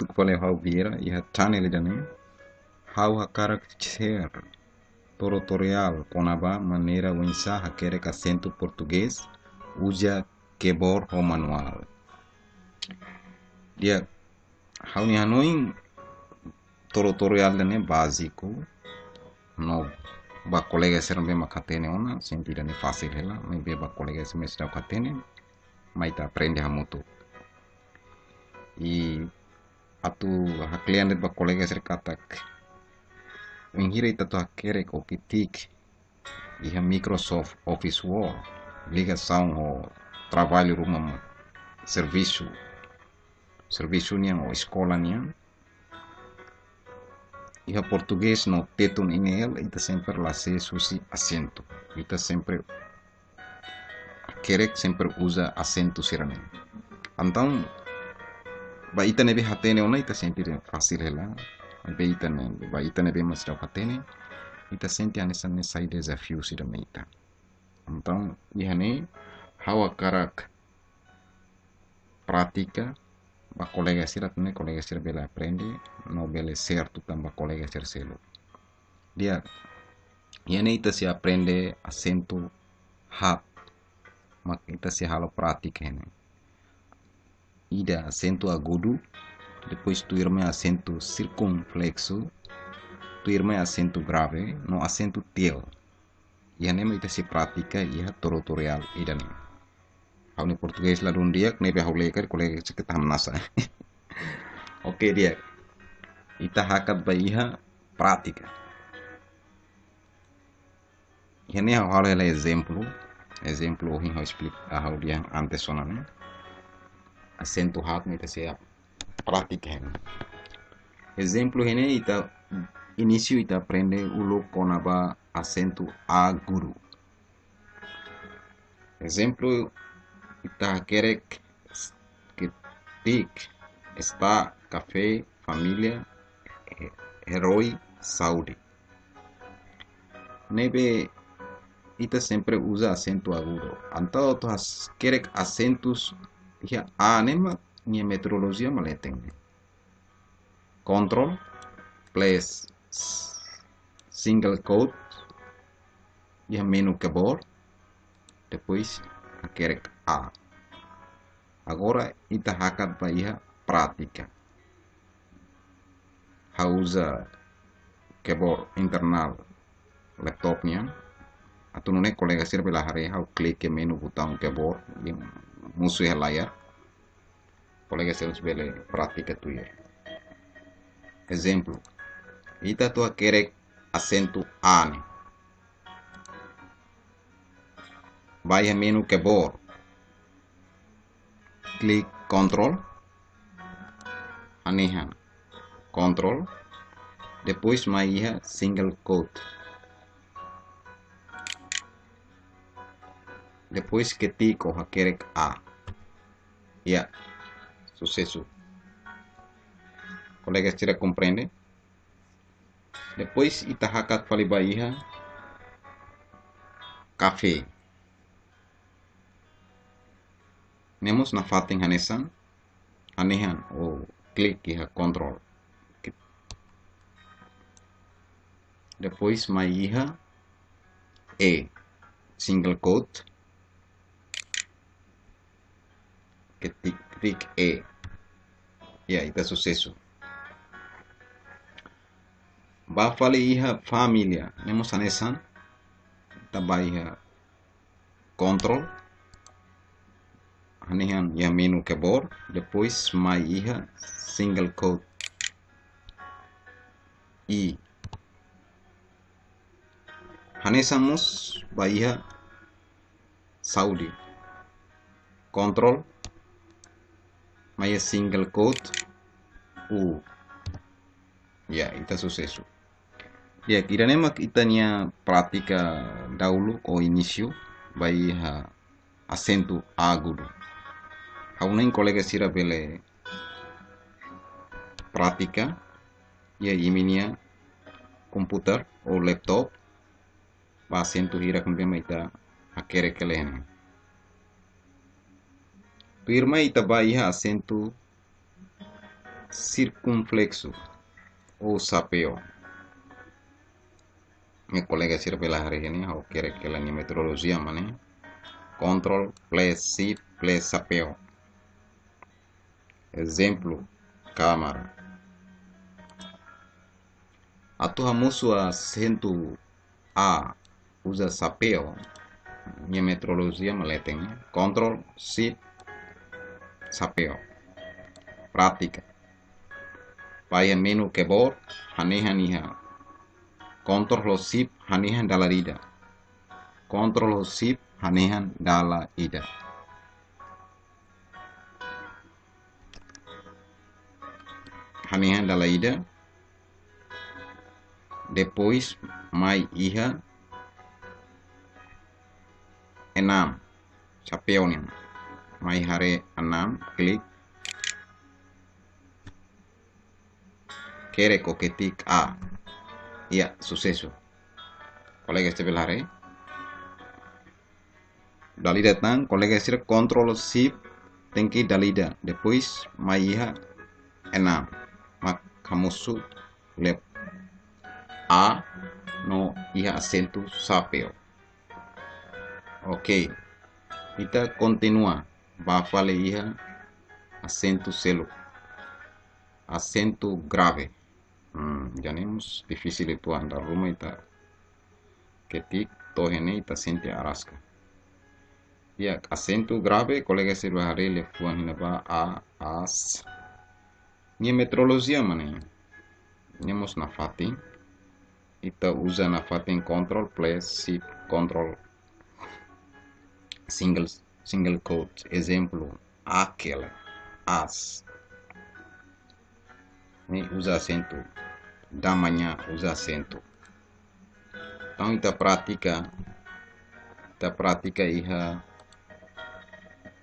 tu que falei how vira e a channel dane how a karakter tutorial ponaba maneira wensa a querer acento português usa keyboard ou manual. Dia how ni hanoi tutorial dane básico no ba colega ser bem macatene ona sempre dane fácil hela me be ba colega se mestra catene mas tá aprende a muito e atu a cliente ba colega ser katak mengira ita tu hakere ko kitik e a Microsoft Office Word ligação ao trabalho rumah serviço niang ou escola niang e a português no teto inel ita sempre lá se susi acento ita sempre quer sempre usa acento siranen então ba ita nebe hatene ona ita sempre fácil hela ba ita nebe mas hatene ita sente nessa desafio siranen ita então ihane hawa karak prática ba colega sira tene colega sira bela aprende no bele certo tamba colega sira selo dia ihane ita se aprende acento hat mak ita se halo prática hene ida acento agudo depois tu irme acento circunflexo tu irme acento grave no acento til ihane ita se prática ia tutorial ida ne hau ni português la dia que nebe hau leker colega se kita nasa oke dia ita hakat ba iha prática ihane hau halo ela exemplo hin hau explica hau dia antes sonane acento hat ni ita se prática hen exemplo hene ita início ita aprende ulo konaba acento agudo exemplo ita querek ketik está café família herói saúde nebe ita sempre usa acento agudo então tu querek acentos ya anema minha metrologia maleten control plus single quote ya menu keyboard depois querek a agora ita hakat ba iha prática usa keyboard internal laptopnya atau nune colega sirve la hare hau klik menu botão keyboard yang musuh layar colega sirve bele prática tu ya exemplo ita tu querek acento ane vai a menu keyboard klik control anehan control depois mai single quote depois ketik o hakerek a ya sucesso colegas tira compreende depois ita hakat fali baiha café nemos na fating hanesan anehan o klik iha control depois mai iha e single quote ketik e ya ita sucesso ba fali iha família nemos hanesan tabai iha control anehan ya menu keyboard depois mai iha single quote e hanesamos bahia saúde control mai single quote u ya ita sucesso ya kirane mak itania prática dahulu o inicio bahia acento agudo hauna colega sira bele prática ya iminia komputer o laptop ba acento hira kambia maita akere kelen tu irma ita ba iha acento circunflexo ou sapeo. Minha colega sirve hari ini, aku kira que la meteorologia mana control plus si plus sapeo. Exemplo, câmara. Atu hamusu acento A usa sapeo. Minha meteorologia maleteng control si sapeo. Prática. Paya menu keyboard hanehan iha. Control lo sip hanehan dala ida. Control lo sip hanehan dala ida. Hanehan dala ida. Depois mai iha enam sapeo nih. Mai hare enam klik. Kere ketik A. Iya, sucesso. Colega este belare. Dali datang, colega este control shift tem que dalida. Depois mai iha enam. Mak kamusu lep A no iha acento sapeo. Ok. Kita continua. Va fale iha acento selo. Acento grave. Já nem difícil itu anda rumah ita ketik tohene ita sente arasca. Ya, acento grave, colega se bahari le fuan hinaba a as. Ni metrologia mana? Nemos na fati. Ita usa na fati control plus shift control single quote. Exemplo, aquela, as. Ni usa acento. Da manhã usa acento. Então ita prática iha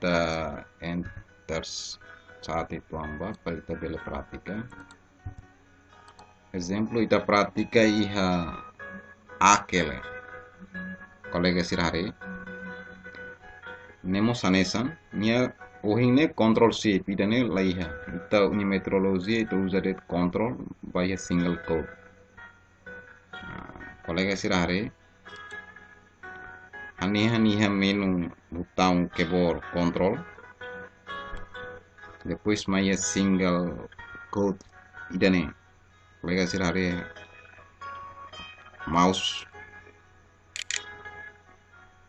ta enters saat itu amba para ita bela prática. Exemplo ita prática iha aquele. Colega sirhare. Nemos anesan nia ohine control C pidane la iha. Ita uni meteorologia ita usa det control via single code. Colega sirhare. Haniha menu botão keyboard control. Depois mais single code idane. Colega sirhare mouse.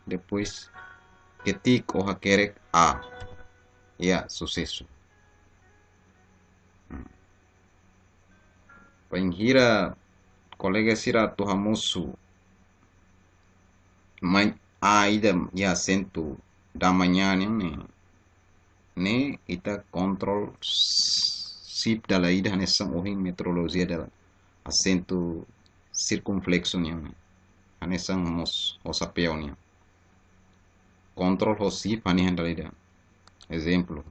Depois ketik oha kerek A. Ya, sucesso. Penghira colega sira tuhamusu. Ida ya acento da manhã ne ita control sip dala ida nessa ohin meteorologia dela acento circunflexo ne nessa mos o sapeo ne control ho sip ani handalida. Exemplo,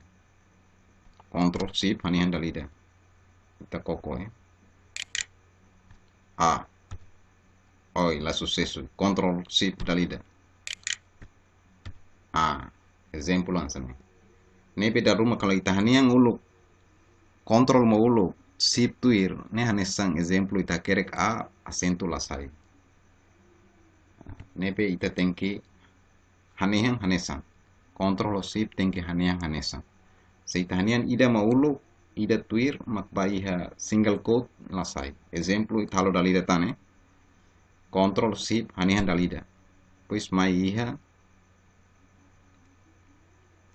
control sip ani handalida. Ita koko A. Oi, la sucesso. Control sip dalida. Exemplo langsung. Nebe da rumah kalau ita haniang uluk control mau uluk sip tuir ne hanesang exemplo ita kerek A acento lasai. Nebe ita tengki haniang hanesang control sip tengki haniang hanesang. Se ita haniang ida mau uluk ida tuir mak baiha single quote lasai. Exemplo ita halo dalida tane control sip haniang dalida. Pois mai iha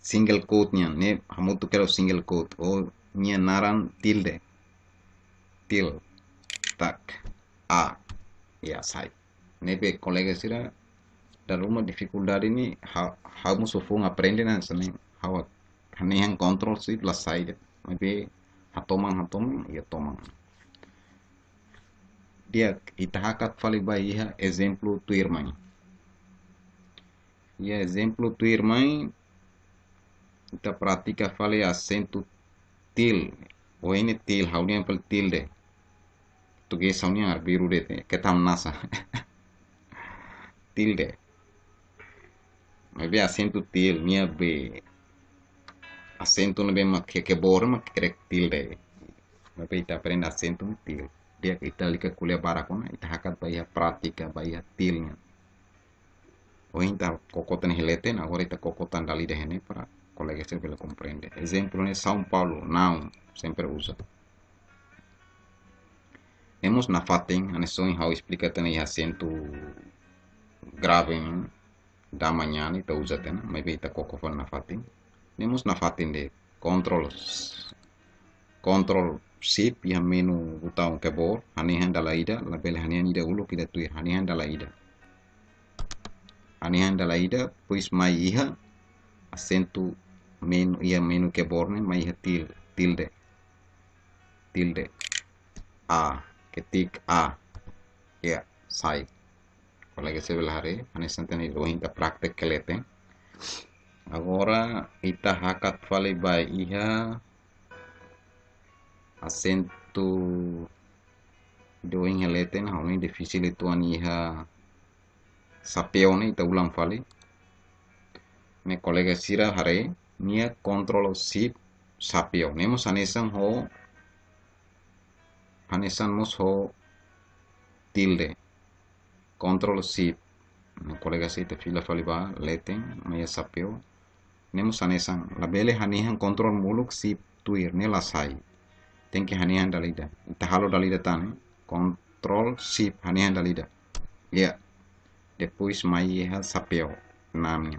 single quote nya ne hamutu kero single quote o nya naran tilde tak A ya sai nebe colega sira da rumah dificuldade ini hamu sofung aprende na sene hawa yang control sip la sai nebe hatomang ya tomang dia itahakat fali baiha exemplo tu irmãe ya exemplo tu irmãe ita pratica fale acento til o ene til haunia pel tilde português haunia biru dete que tam nasa tilde mas be acento til nia be acento ne be mak que bor mak krek tilde Tapi ita aprende acento no til. Dia que ita lika kuliah barakona, ita hakat bahia prática, bahia tilnya. O ita kokotan heleten, agora ita kokotan dali de hene para colega ser bela compreende. Exemplo né São Paulo, não, sempre usa. Temos na faten, a neson how explica tene acento grave da manhã, ita usa tena, mas ita kokofan na faten. Temos na faten de control shift yang menu butang keyboard hanihan dalaida label hanihan ida ulu kita tuir hanihan dalaida pois mai iha acento menu ia menu keyboard ne mai iha tilde a ketik a ya sai colega sebelah hari hanisan tani rohin ta praktek keleten agora ita hakat fale bai iha acento doing heleten hauni difícil itu aniha sapeo ne ita ulang fale me colega sira hare nia control shift sapeo nemos anesan mos ho tilde control shift me colega si te fila fale ba leten maya sapeo nemos anesan labele hanihan control muluk shift tuir ne la sai tem que hanihan dalida ita halo dalida tane control shift hanihan dalida ya depois mai iha sapeo namnya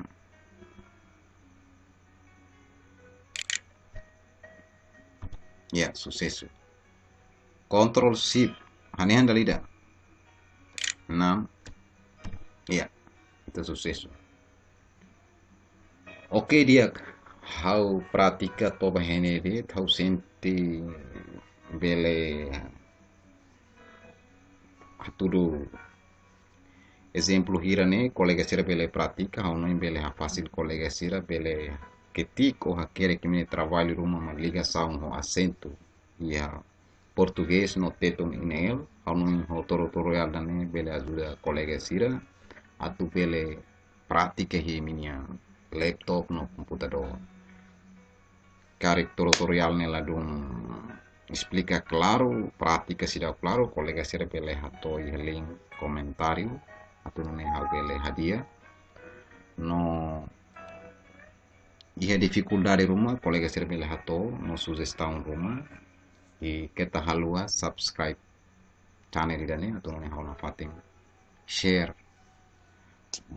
ya sucesso control shift hanihan dalida nam ya itu sucesso oke dia how pratica toba henede how senti bele tudo exemplo hira ne colega sira bele pratica how não bele ha fácil colega sira bele ketik ou quer que me trabalhe uma ligação com acento e a português no teto nele how não o tutorial ne bele ajuda colega sira a tu bele prática he minha laptop no computador cari tutorial nela dum explica claro prática sira claro colega sira bele hatoi link comentário atau não how bele hadia no ia dificuldade rumah colega sira bele hato no sugestão rumah e kita halua subscribe channel idane atau não how na fating share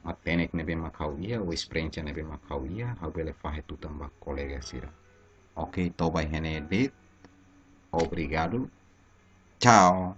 matenek nebe makauia o experiência nebe makauia how bele fahe tu tambah colega sira ok toba hene dit obrigado tchau